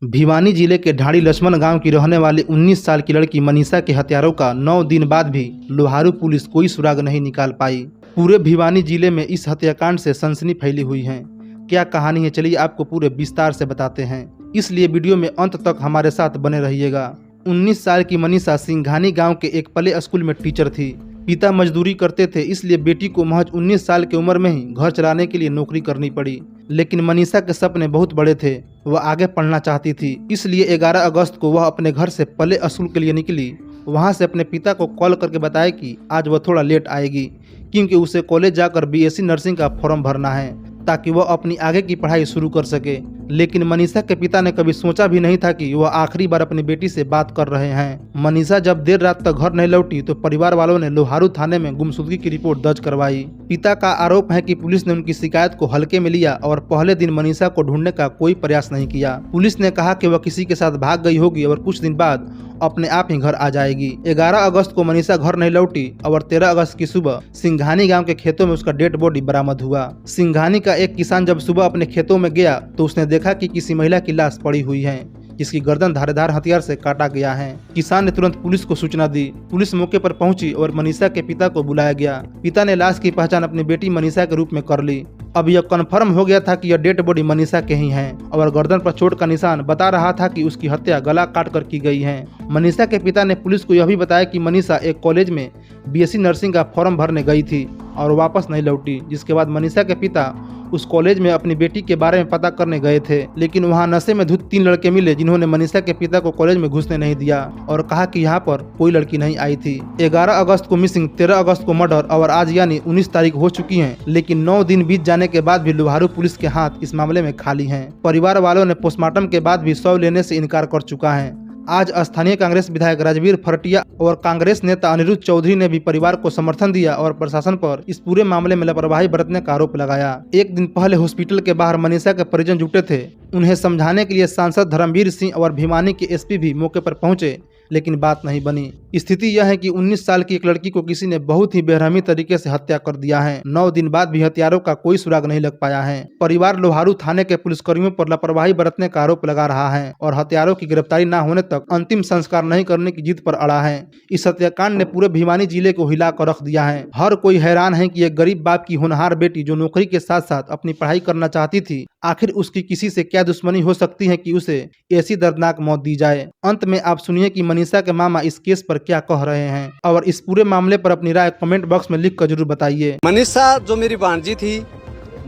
भिवानी जिले के ढाड़ी लक्ष्मण गांव की रहने वाली 19 साल की लड़की मनीषा के हत्यारों का 9 दिन बाद भी लोहारू पुलिस कोई सुराग नहीं निकाल पाई। पूरे भिवानी जिले में इस हत्याकांड से सनसनी फैली हुई है। क्या कहानी है, चलिए आपको पूरे विस्तार से बताते हैं, इसलिए वीडियो में अंत तक हमारे साथ बने रहिएगा। 19 साल की मनीषा सिंघानी गाँव के एक प्ले स्कूल में टीचर थी। पिता मजदूरी करते थे, इसलिए बेटी को महज 19 साल की उम्र में ही घर चलाने के लिए नौकरी करनी पड़ी। लेकिन मनीषा के सपने बहुत बड़े थे, वह आगे पढ़ना चाहती थी, इसलिए 11 अगस्त को वह अपने घर से प्ले स्कूल के लिए निकली। वहां से अपने पिता को कॉल करके बताया कि आज वह थोड़ा लेट आएगी, क्योंकि उसे कॉलेज जाकर बीएससी नर्सिंग का फॉर्म भरना है ताकि वह अपनी आगे की पढ़ाई शुरू कर सके। लेकिन मनीषा के पिता ने कभी सोचा भी नहीं था कि वह आखिरी बार अपनी बेटी से बात कर रहे हैं। मनीषा जब देर रात तक घर नहीं लौटी तो परिवार वालों ने लोहारू थाने में गुमशुदगी की रिपोर्ट दर्ज करवाई। पिता का आरोप है कि पुलिस ने उनकी शिकायत को हल्के में लिया और पहले दिन मनीषा को ढूंढने का कोई प्रयास नहीं किया। पुलिस ने कहा कि वह किसी के साथ भाग गई होगी और कुछ दिन बाद अपने आप ही घर आ जाएगी। 11 अगस्त को मनीषा घर नहीं लौटी और 13 अगस्त की सुबह सिंघानी गांव के खेतों में उसका डेड बॉडी बरामद हुआ। सिंघानी का एक किसान जब सुबह अपने खेतों में गया तो उसने देखा कि किसी महिला की लाश पड़ी हुई है, जिसकी गर्दन धारदार हथियार से काटा गया है। किसान ने तुरंत पुलिस को सूचना दी। पुलिस मौके पर पहुंची और मनीषा के पिता को बुलाया गया। पिता ने लाश की पहचान अपनी बेटी मनीषा के रूप में कर ली। अब यह कन्फर्म हो गया था कि यह डेड बॉडी मनीषा के ही है और गर्दन पर चोट का निशान बता रहा था कि उसकी हत्या गला काट कर की गई है। मनीषा के पिता ने पुलिस को यह भी बताया कि मनीषा एक कॉलेज में बीएससी नर्सिंग का फॉर्म भरने गई थी और वापस नहीं लौटी, जिसके बाद मनीषा के पिता उस कॉलेज में अपनी बेटी के बारे में पता करने गए थे। लेकिन वहां नशे में धुत 3 लड़के मिले, जिन्होंने मनीषा के पिता को कॉलेज में घुसने नहीं दिया और कहा कि यहाँ पर कोई लड़की नहीं आई थी। 11 अगस्त को मिसिंग, 13 अगस्त को मर्डर और आज यानी 19 तारीख हो चुकी है। लेकिन 9 दिन बीत जाने के बाद भी लोहारू पुलिस के हाथ इस मामले में खाली हैं। परिवार वालों ने पोस्टमार्टम के बाद भी शव लेने से इनकार कर चुका है। आज स्थानीय कांग्रेस विधायक राजवीर फरटिया और कांग्रेस नेता अनिरुद्ध चौधरी ने भी परिवार को समर्थन दिया और प्रशासन पर इस पूरे मामले में लापरवाही बरतने का आरोप लगाया। एक दिन पहले हॉस्पिटल के बाहर मनीषा के परिजन जुटे थे। उन्हें समझाने के लिए सांसद धर्मवीर सिंह और भिवानी के एसपी भी मौके पर पहुंचे, लेकिन बात नहीं बनी। स्थिति यह है कि 19 साल की एक लड़की को किसी ने बहुत ही बेरहमी तरीके से हत्या कर दिया है। 9 दिन बाद भी हत्यारों का कोई सुराग नहीं लग पाया है। परिवार लोहारू थाने के पुलिसकर्मियों पर लापरवाही बरतने का आरोप लगा रहा है और हत्यारों की गिरफ्तारी न होने तक अंतिम संस्कार नहीं करने की जिद पर अड़ा है। इस हत्याकांड ने पूरे भिवानी जिले को हिला कर रख दिया है। हर कोई हैरान है कि एक गरीब बाप की होनहार बेटी जो नौकरी के साथ साथ अपनी पढ़ाई करना चाहती थी, आखिर उसकी किसी से क्या दुश्मनी हो सकती है कि उसे ऐसी दर्दनाक मौत दी जाए। अंत में आप सुनिए कि मनीषा के मामा इस केस पर क्या कह रहे हैं और इस पूरे मामले पर अपनी राय कमेंट बॉक्स में लिख कर जरूर बताइए। मनीषा जो मेरी भांजी थी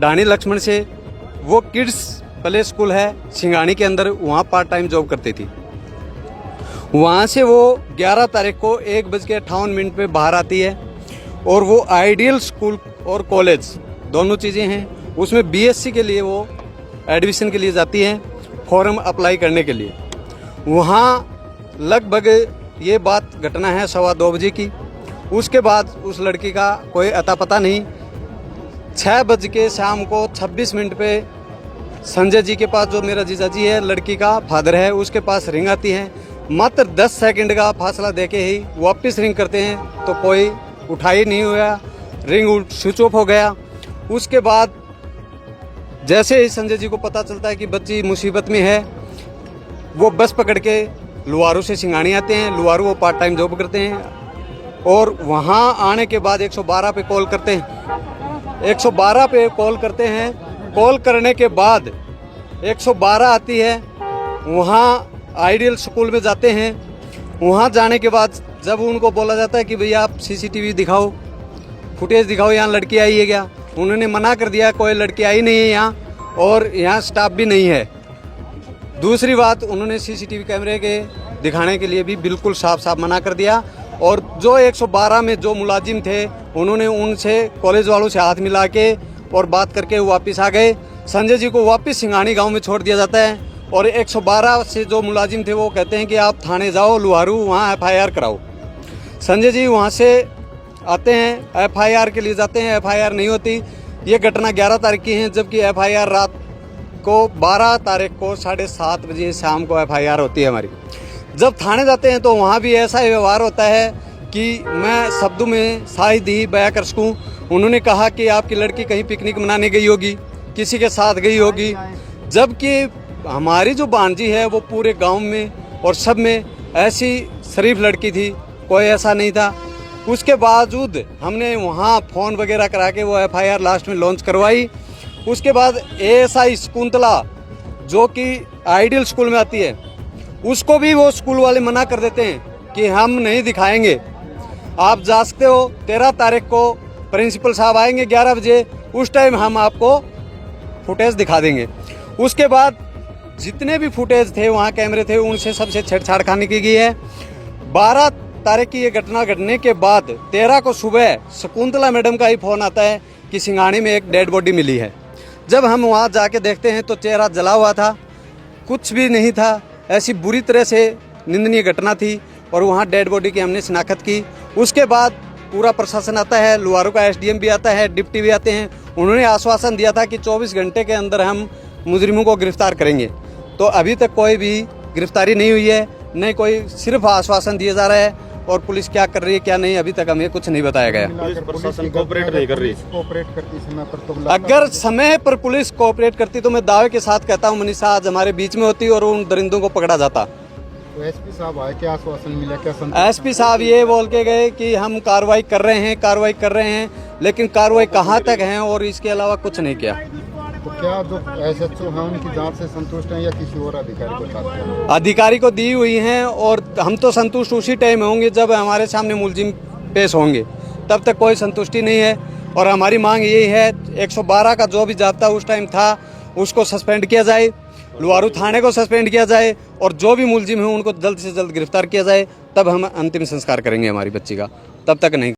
ढाणी लक्ष्मण से, वो किड्स प्ले स्कूल है सिंघानी के अंदर, वहाँ पार्ट टाइम जॉब करती थी। वहाँ से वो 11 तारीख को 1:58 पे बाहर आती है और वो आइडियल स्कूल और कॉलेज दोनों चीज़ें हैं, उसमें बीएससी के लिए वो एडमिशन के लिए जाती है, फॉर्म अप्लाई करने के लिए। वहाँ लगभग ये बात घटना है 2:15 बजे की। उसके बाद उस लड़की का कोई अता पता नहीं। 6 बज के शाम को 26 मिनट पे संजय जी के पास, जो मेरा जीजा जी है, लड़की का फादर है, उसके पास रिंग आती है। मात्र 10 सेकंड का फासला देके ही वापस रिंग करते हैं तो कोई उठा ही नहीं हुआ, रिंग स्विच ऑफ हो गया। उसके बाद जैसे ही संजय जी को पता चलता है कि बच्ची मुसीबत में है, वो बस पकड़ के लुहारू से सिंघानी आते हैं। लुहारू वो पार्ट टाइम जॉब करते हैं और वहाँ आने के बाद 112 पे कॉल करते हैं। 112 पे कॉल करते हैं। कॉल करने के बाद 112 आती है। वहाँ आइडियल स्कूल में जाते हैं। वहाँ जाने के बाद जब उनको बोला जाता है कि भैया आप सीसीटीवी दिखाओ, फुटेज दिखाओ, यहाँ लड़की आई है क्या, उन्होंने मना कर दिया, कोई लड़की आई नहीं है यहाँ और यहाँ स्टाफ भी नहीं है। दूसरी बात, उन्होंने सीसीटीवी कैमरे के दिखाने के लिए भी बिल्कुल साफ साफ मना कर दिया। और जो 112 में जो मुलाजिम थे, उन्होंने उनसे कॉलेज वालों से हाथ मिला के और बात करके वापस आ गए। संजय जी को वापस सिंघानी गांव में छोड़ दिया जाता है और 112 से जो मुलाजिम थे वो कहते हैं कि आप थाने जाओ लोहारू, वहाँ FIR कराओ। संजय जी वहाँ से आते हैं, FIR के लिए जाते हैं, FIR नहीं होती। ये घटना 11 तारीख की है, जबकि FIR रात को 12 तारीख को 7:30 बजे शाम को FIR होती है हमारी। जब थाने जाते हैं तो वहाँ भी ऐसा व्यवहार होता है कि मैं शब्दों में शायद ही बयां कर सकूँ। उन्होंने कहा कि आपकी लड़की कहीं पिकनिक मनाने गई होगी, किसी के साथ गई होगी, जबकि हमारी जो भांजी है वो पूरे गांव में और सब में ऐसी शरीफ लड़की थी, कोई ऐसा नहीं था। उसके बावजूद हमने वहाँ फ़ोन वगैरह करा के वो FIR लास्ट में लॉन्च करवाई। उसके बाद ASI शकुंतला जो कि आइडियल स्कूल में आती है, उसको भी वो स्कूल वाले मना कर देते हैं कि हम नहीं दिखाएंगे, आप जा सकते हो। 13 तारीख को प्रिंसिपल साहब आएंगे 11 बजे, उस टाइम हम आपको फुटेज दिखा देंगे। उसके बाद जितने भी फुटेज थे वहाँ कैमरे थे, उनसे सबसे छेड़छाड़ खाने की गई है। 12 तारीख की ये घटना घटने के बाद 13 को सुबह शकुंतला मैडम का ही फ़ोन आता है कि सिंघानी में एक डेड बॉडी मिली है। जब हम वहाँ जाके देखते हैं तो चेहरा जला हुआ था, कुछ भी नहीं था। ऐसी बुरी तरह से निंदनीय घटना थी और वहाँ डेड बॉडी की हमने शिनाख्त की। उसके बाद पूरा प्रशासन आता है, लुहारू का SDM भी आता है, डिप्टी भी आते हैं। उन्होंने आश्वासन दिया था कि 24 घंटे के अंदर हम मुजरिमों को गिरफ्तार करेंगे। तो अभी तक कोई भी गिरफ्तारी नहीं हुई है, नहीं कोई, सिर्फ आश्वासन दिया जा रहा है। और पुलिस क्या कर रही है क्या नहीं, अभी तक हमें कुछ नहीं बताया गया। पुलिस प्रशासन कोऑपरेट नहीं कर रही। कोऑपरेट करती समय पर तो अगर समय पर पुलिस कोऑपरेट करती तो मैं दावे के साथ कहता हूँ मनीषा आज हमारे बीच में होती और उन दरिंदों को पकड़ा जाता। तो SP साहब आए, क्या आश्वासन मिला, क्या SP साहब ये बोल के गए कि हम कार्रवाई कर रहे हैं, लेकिन कार्रवाई कहाँ तक है और इसके अलावा कुछ नहीं किया। तो क्या जो SHO है उनकी जांच से संतुष्ट हैं या किसी और अधिकारी को चाहते हैं? अधिकारी को दी हुई हैं और हम तो संतुष्ट उसी टाइम होंगे जब हमारे सामने मुलजिम पेश होंगे, तब तक कोई संतुष्टि नहीं है। और हमारी मांग यही है 112 का जो भी जाब्ता उस टाइम था उसको सस्पेंड किया जाए, लुहारू थाने को सस्पेंड किया जाए और जो भी मुलजिम है उनको जल्द से जल्द गिरफ्तार किया जाए, तब हम अंतिम संस्कार करेंगे हमारी बच्ची का, तब तक नहीं।